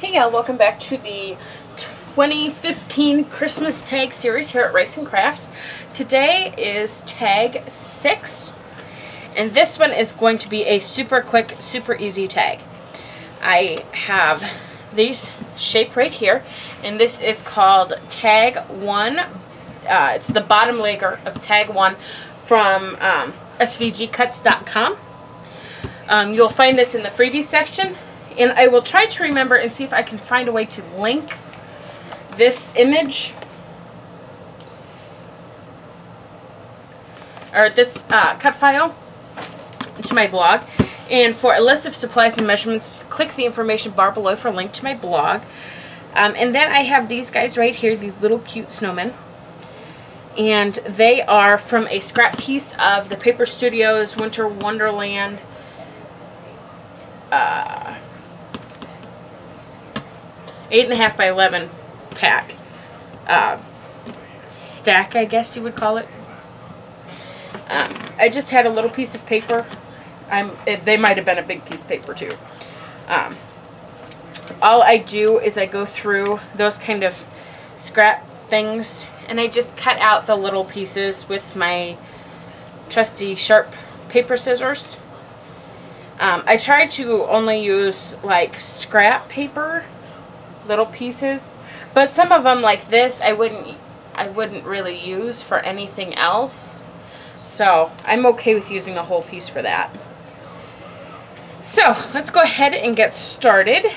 Hey y'all, welcome back to the 2015 Christmas tag series here at Rice and Crafts. Today is tag 6, and this one is going to be a super quick, super easy tag. I have these shape right here, and this is called tag 1. It's the bottom layer of tag 1 from svgcuts.com. You'll find this in the freebie section. And I will try to remember and see if I can find a way to link this image or this cut file to my blog. And for a list of supplies and measurements, click the information bar below for a link to my blog. And then I have these guys right here, these little cute snowmen. And they are from a scrap piece of the Paper Studios Winter Wonderland 8.5 by 11 pack stack, I guess you would call it. I just had a little piece of paper. They might have been a big piece of paper too. All I do is I go through those kind of scrap things and I just cut out the little pieces with my trusty sharp paper scissors. I try to only use like scrap paper, little pieces, but some of them like this I wouldn't really use for anything else, so I'm okay with using a whole piece for that. So let's go ahead and get started.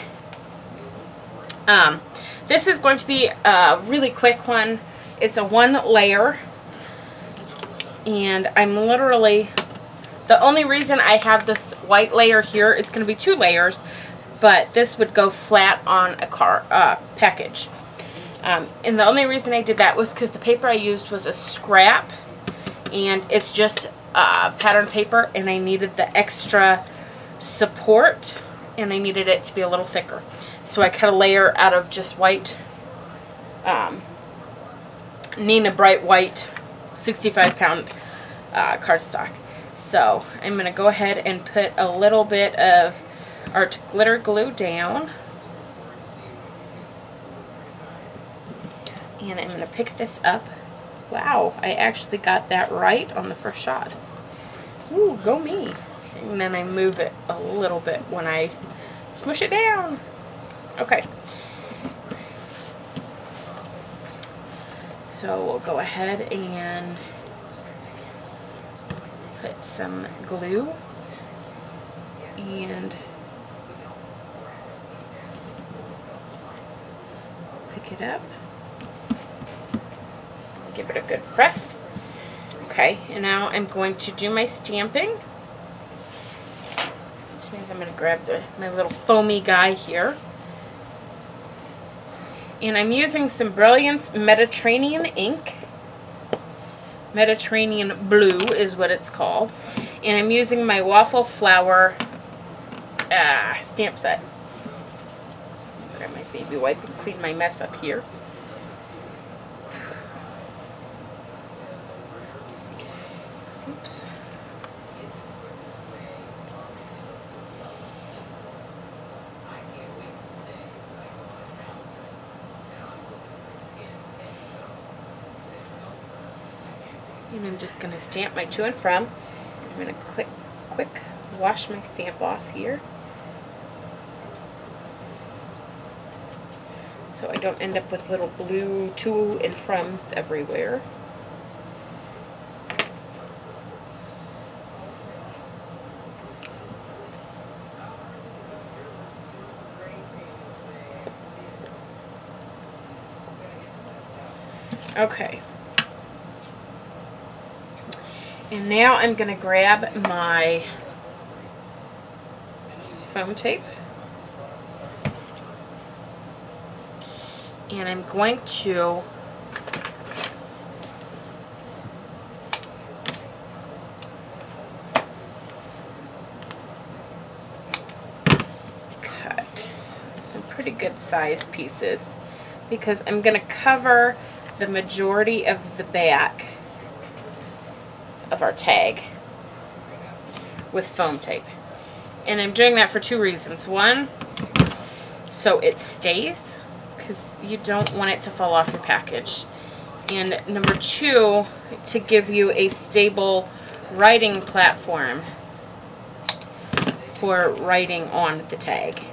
This is going to be a really quick one. It's a 1 layer, and I'm literally, the only reason I have this white layer here, it's going to be 2 layers, but this would go flat on a package. And the only reason I did that was because the paper I used was a scrap, and it's just pattern paper, and I needed the extra support, and I needed it to be a little thicker. So I cut a layer out of just white, Neenah Bright White 65-pound cardstock. So I'm going to go ahead and put a little bit of Art Glitter Glue down. And I'm going to pick this up. Wow, I actually got that right on the first shot. Ooh, go me. And then I move it a little bit when I smush it down. Okay. So we'll go ahead and put some glue and pick it up. Give it a good press. Okay, and now I'm going to do my stamping, which means I'm going to grab my little foamy guy here. And I'm using some Brilliance Mediterranean ink. Mediterranean Blue is what it's called. And I'm using my Waffle Flower stamp set. Grab my baby wipe and clean my mess up here. Oops. And I'm just going to stamp my to and from. I'm going to quick wash my stamp off here, so I don't end up with little blue to and froms everywhere. Okay. And now I'm going to grab my foam tape, and I'm going to cut some pretty good sized pieces, because I'm going to cover the majority of the back of our tag with foam tape. And I'm doing that for 2 reasons. One, so it stays, because you don't want it to fall off your package. And number 2, to give you a stable writing platform for writing on the tag.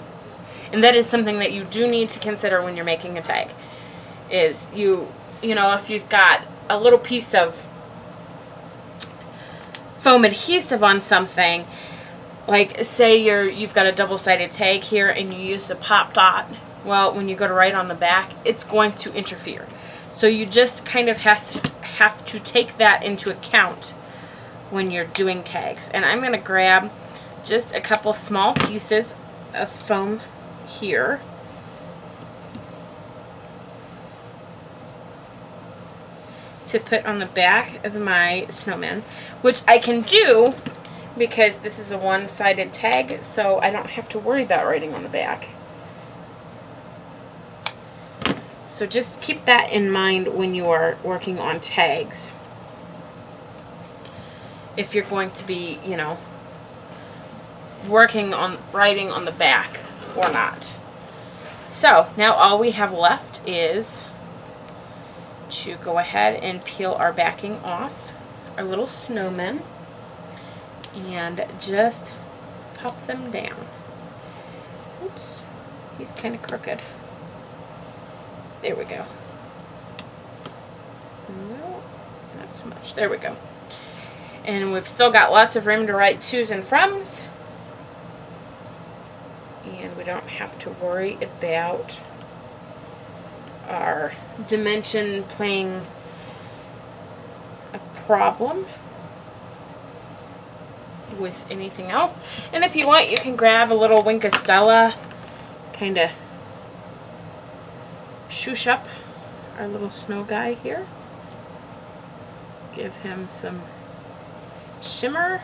And that is something that you do need to consider when you're making a tag. Is you know, if you've got a little piece of foam adhesive on something, like say you've got a double-sided tag here and you use the pop dot, well, when you go to write on the back, it's going to interfere. So you just kind of have to take that into account when you're doing tags. And I'm going to grab just a couple small pieces of foam here. To put on the back of my snowman, which I can do because this is a one-sided tag, so I don't have to worry about writing on the back. So just keep that in mind when you are working on tags. If you're going to be, you know, working on writing on the back or not. So now all we have left is to go ahead and peel our backing off our little snowmen and just pop them down. Oops, he's kind of crooked. There we go. No, not so much. There we go. And we've still got lots of room to write to's and froms. And we don't have to worry about our dimension playing a problem with anything else. And if you want, you can grab a little Wink of Stella, kind of shoosh up our little snow guy here. Give him some shimmer.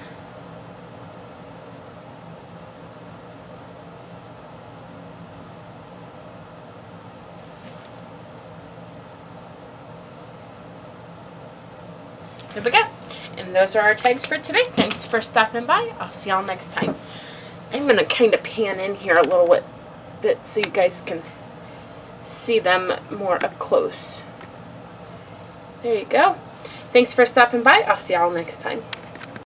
There we go. And those are our tags for today. Thanks for stopping by. I'll see y'all next time. I'm going to kind of pan in here a little bit so you guys can see them more up close. There you go. Thanks for stopping by. I'll see y'all next time.